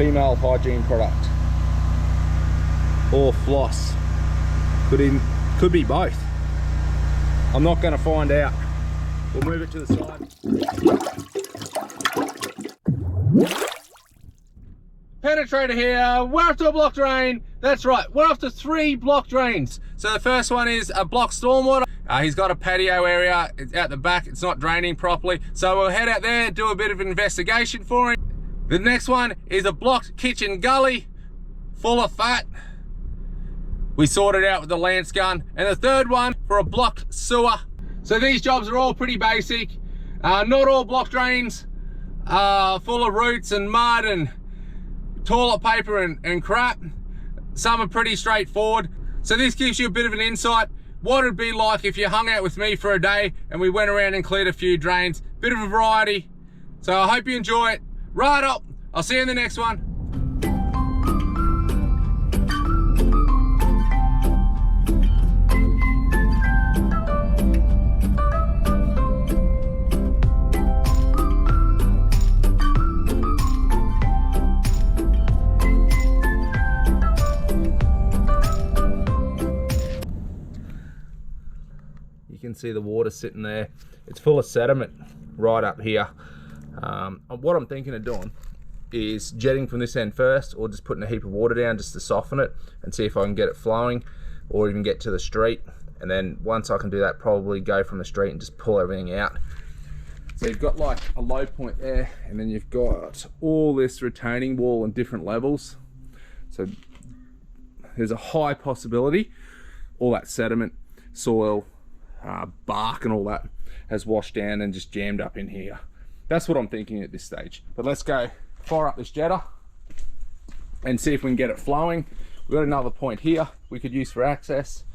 female hygiene product or floss. Could be both. I'm not going to find out. We'll move it to the side. Penetrator here. We're after a block drain. That's right, we're after 3 block drains. So the first one is a block stormwater. He's got a patio area, it's out the back, it's not draining properly. So we'll head out there, do a bit of an investigation for him. The next one is a blocked kitchen gully, full of fat. We sorted out with the lance gun. And the third one for a blocked sewer. So these jobs are all pretty basic. Not all block drains are full of roots and mud and toilet paper and crap. Some are pretty straightforward. So this gives you a bit of an insight what it'd be like if you hung out with me for a day and we went around and cleared a few drains. Bit of a variety. So I hope you enjoy it. Right up. I'll see you in the next one. You can see the water sitting there. It's full of sediment right up here. What I'm thinking of doing is jetting from this end first, or just putting a heap of water down just to soften it and see if I can get it flowing, or even get to the street. And then once I can do that, probably go from the street and just pull everything out. So you've got like a low point there, and then you've got all this retaining wall in different levels. So there's a high possibility all that sediment, soil, bark and all that has washed down and just jammed up in here. That's what I'm thinking at this stage. But let's go fire up this jetter and see if we can get it flowing. We've got another point here we could use for access.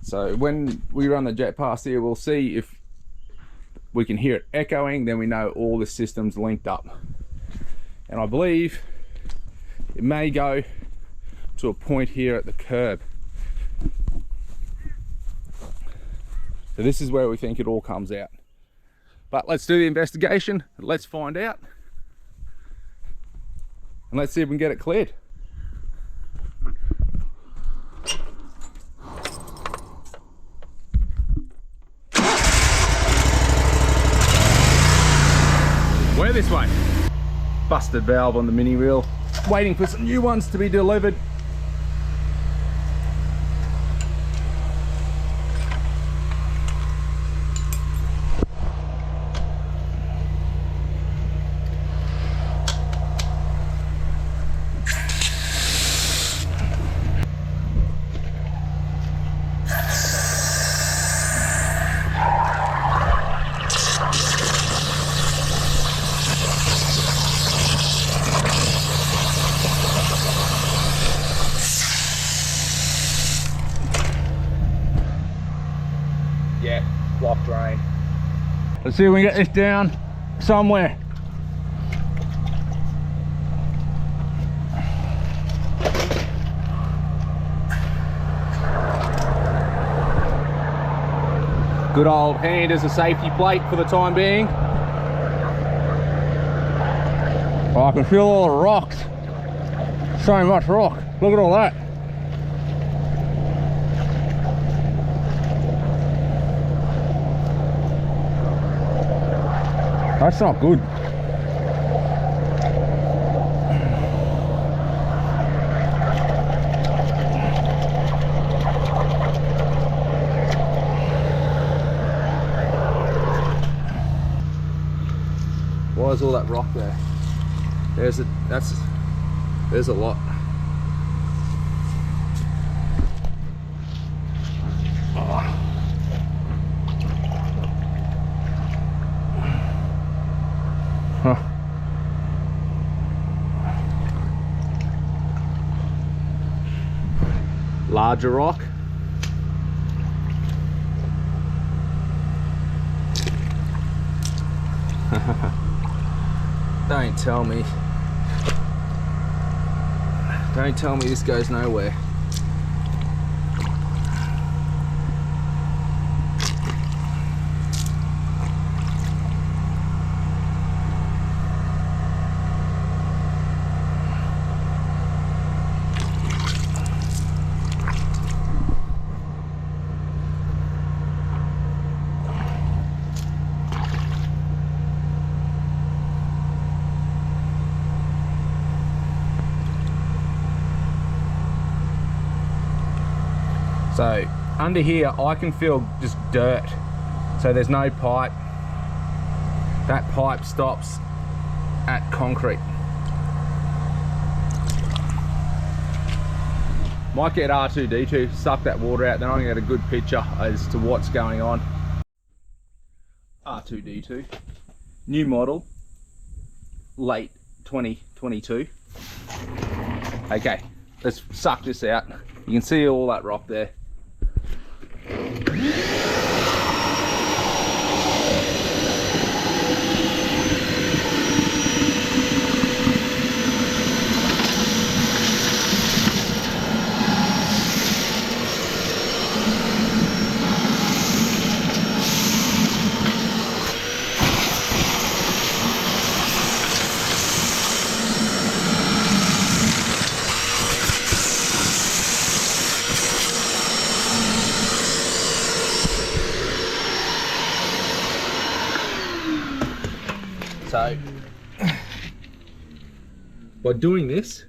So when we run the jet past here, we'll see if we can hear it echoing, then we know all the systems linked up. And I believe it may go to a point here at the curb. So this is where we think it all comes out. But let's do the investigation, let's find out. And let's see if we can get it cleared. We're this way. Busted valve on the mini reel. Waiting for some new ones to be delivered. Yeah, block drain. Let's see if we can get this down somewhere. Good old hand as a safety plate for the time being. Oh, I can feel all the rocks. So much rock. Look at all that. That's not good. Why is all that rock there? There's a lot. Larger rock. Don't tell me this goes nowhere. So under here I can feel just dirt, so there's no pipe. That pipe stops at concrete. Might get R2-D2, suck that water out, then I can get a good picture as to what's going on. R2-D2, new model, late 2022. Okay, let's suck this out. You can see all that rock there. So by doing this,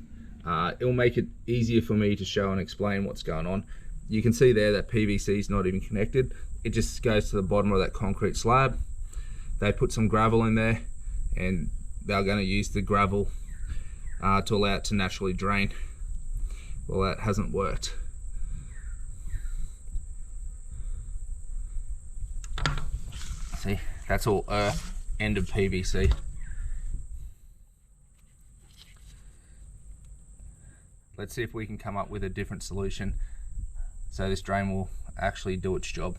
it'll make it easier for me to show and explain what's going on. You can see there that PVC is not even connected. It just goes to the bottom of that concrete slab. They put some gravel in there, and they're going to use the gravel to allow it to naturally drain. Well, that hasn't worked. See, that's all earth. End of PVC. Let's see if we can come up with a different solution so this drain will actually do its job.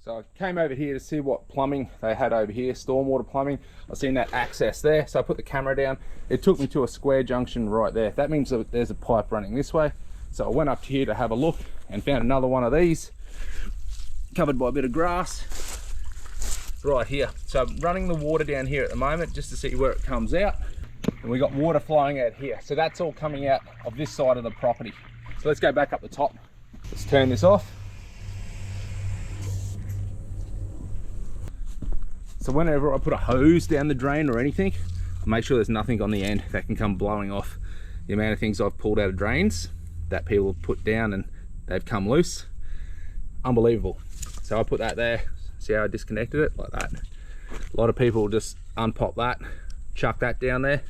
So I came over here to see what plumbing they had over here, stormwater plumbing. I've seen that access there, so I put the camera down. It took me to a square junction right there. That means that there's a pipe running this way. So I went up here to have a look and found another one of these, covered by a bit of grass. Right here. So I'm running the water down here at the moment just to see where it comes out, and we got water flowing out here, so that's all coming out of this side of the property. So let's go back up the top. Let's turn this off. So whenever I put a hose down the drain or anything, I make sure there's nothing on the end that can come blowing off. The amount of things I've pulled out of drains that people have put down and they've come loose, unbelievable. So I put that there. See how I disconnected it? Like that. A lot of people just unpop that, chuck that down there,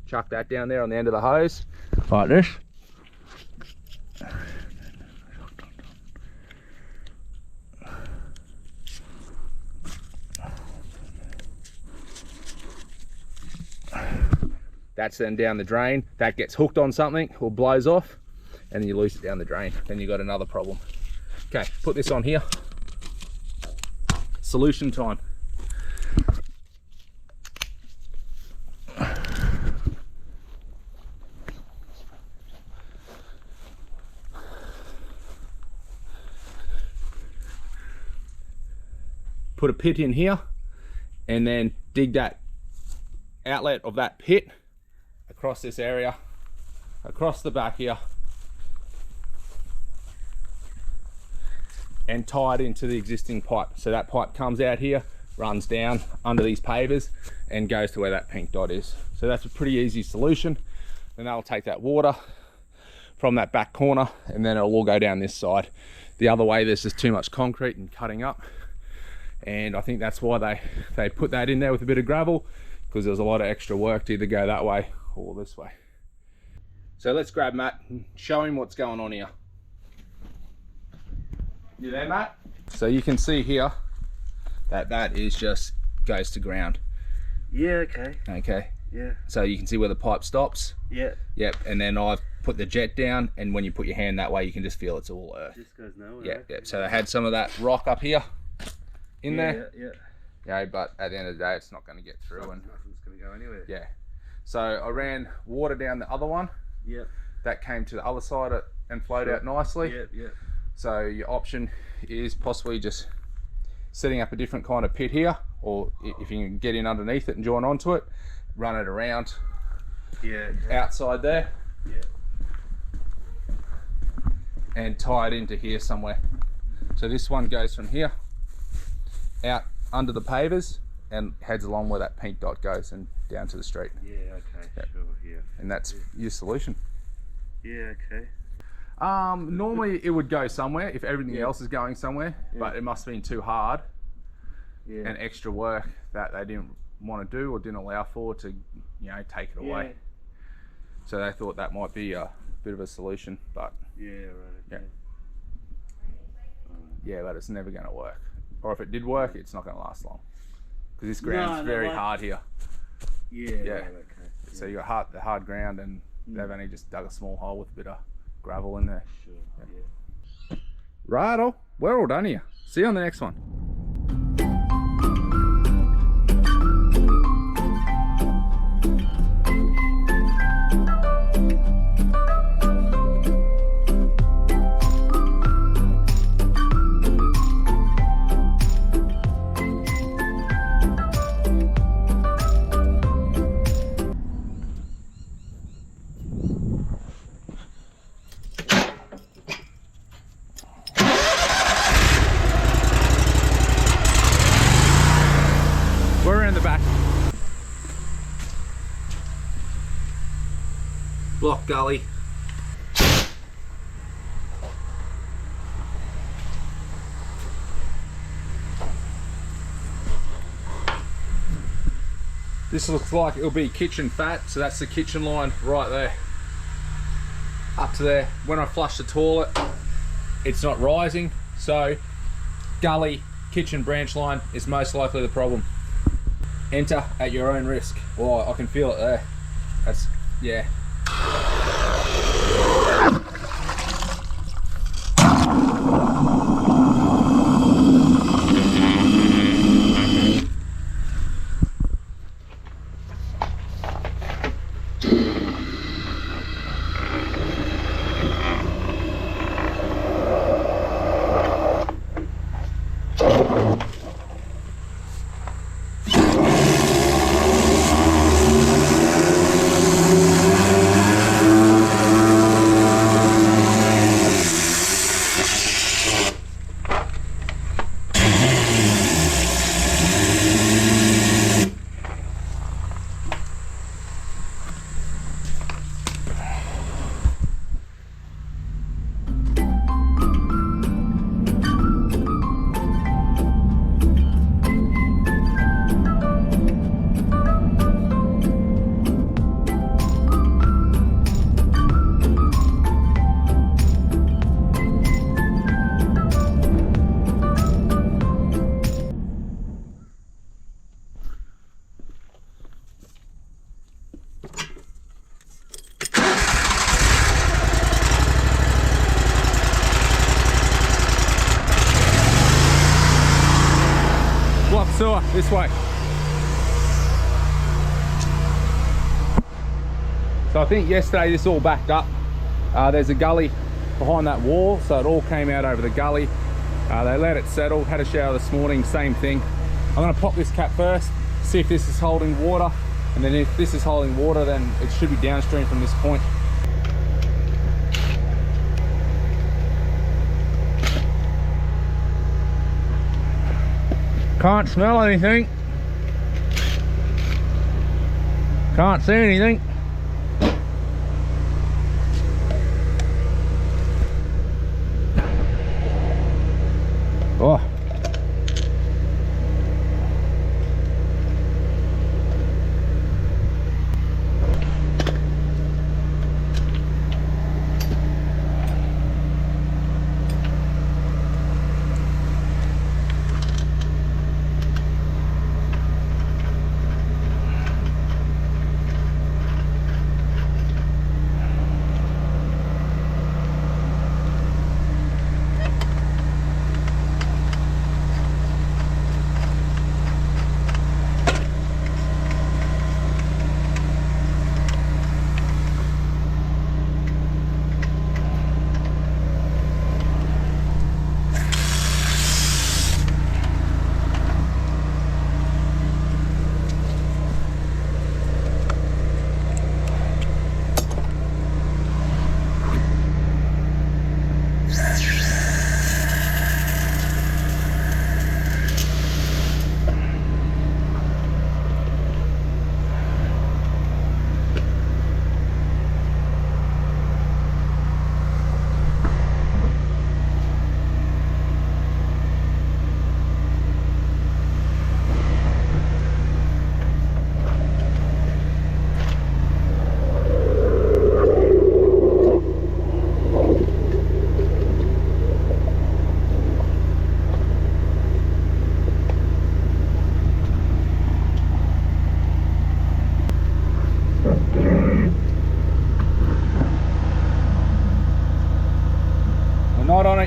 chuck that down there on the end of the hose, like this. That's then down the drain. That gets hooked on something or blows off, and then you lose it down the drain. Then you got another problem. Okay, put this on here. Solution time. Put a pit in here, and then dig that outlet of that pit across this area, across the back here, and tie it into the existing pipe. So that pipe comes out here, runs down under these pavers, and goes to where that pink dot is. So that's a pretty easy solution. Then they'll take that water from that back corner, and then it'll all go down this side. The other way, there's just too much concrete and cutting up, and I think that's why they put that in there with a bit of gravel, because there's a lot of extra work to either go that way or this way. So let's grab Matt and show him what's going on here. You there, Matt? So you can see here that is just goes to ground. Yeah, okay. Okay. Yeah. So you can see where the pipe stops. Yeah. Yep. And then I've put the jet down, and when you put your hand that way, you can just feel it's all earth. Just goes nowhere. Yeah. Yep. So they had some of that rock up here in there. Yeah. Yeah. But at the end of the day, it's not going to get through, and nothing's going to go anywhere. yeah. So I ran water down the other one. Yeah. That came to the other side and flowed out nicely. Yeah. So your option is possibly just setting up a different kind of pit here, or if you can get in underneath it and join onto it, run it around outside there, and tie it into here somewhere. So this one goes from here out under the pavers and heads along where that pink dot goes and down to the street. Yeah, okay, Yep. sure, yeah. And that's your solution. Yeah, okay. Normally it would go somewhere if everything Yeah. else is going somewhere, Yeah. but it must have been too hard Yeah. and extra work that they didn't want to do or didn't allow for to, take it away. Yeah. So they thought that might be a bit of a solution, but Yeah, right, okay. yeah, but it's never going to work. Or if it did work, it's not going to last long because this ground's No, very like- hard here. Yeah, Yeah. right, okay. So you got the hard ground, and they've only just dug a small hole with a bit of gravel in there. Sure, yeah. Righto, we're all done here. See you on the next one. We're in the back. Block Gully. This looks like it'll be kitchen fat, so that's the kitchen line right there. Up to there. When I flush the toilet, it's not rising, so gully kitchen branch line is most likely the problem. Enter at your own risk. Oh, I can feel it there. That's, yeah. Block sewer, this way. So I think yesterday this all backed up. There's a gully behind that wall, so it all came out over the gully. They let it settle, had a shower this morning, same thing. I'm gonna pop this cap first, see if this is holding water, and then if this is holding water, then it should be downstream from this point. Can't smell anything. Can't see anything. Oh.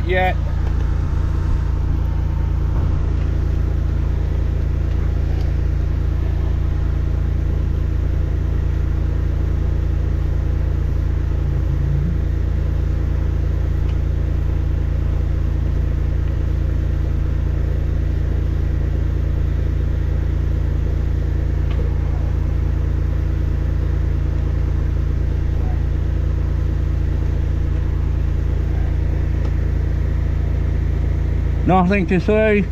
yet. Nothing to see.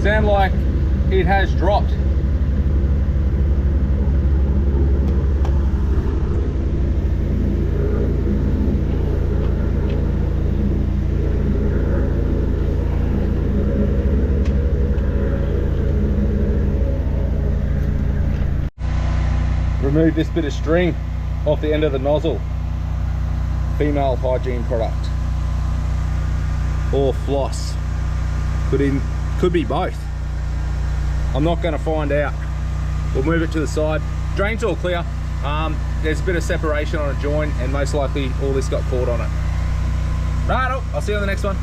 Sound like it has dropped. Remove this bit of string off the end of the nozzle. Female hygiene product. Or floss. Could be both. I'm not going to find out. We'll move it to the side. Drain's all clear. There's a bit of separation on a joint and most likely all this got caught on it. Right, I'll see you on the next one.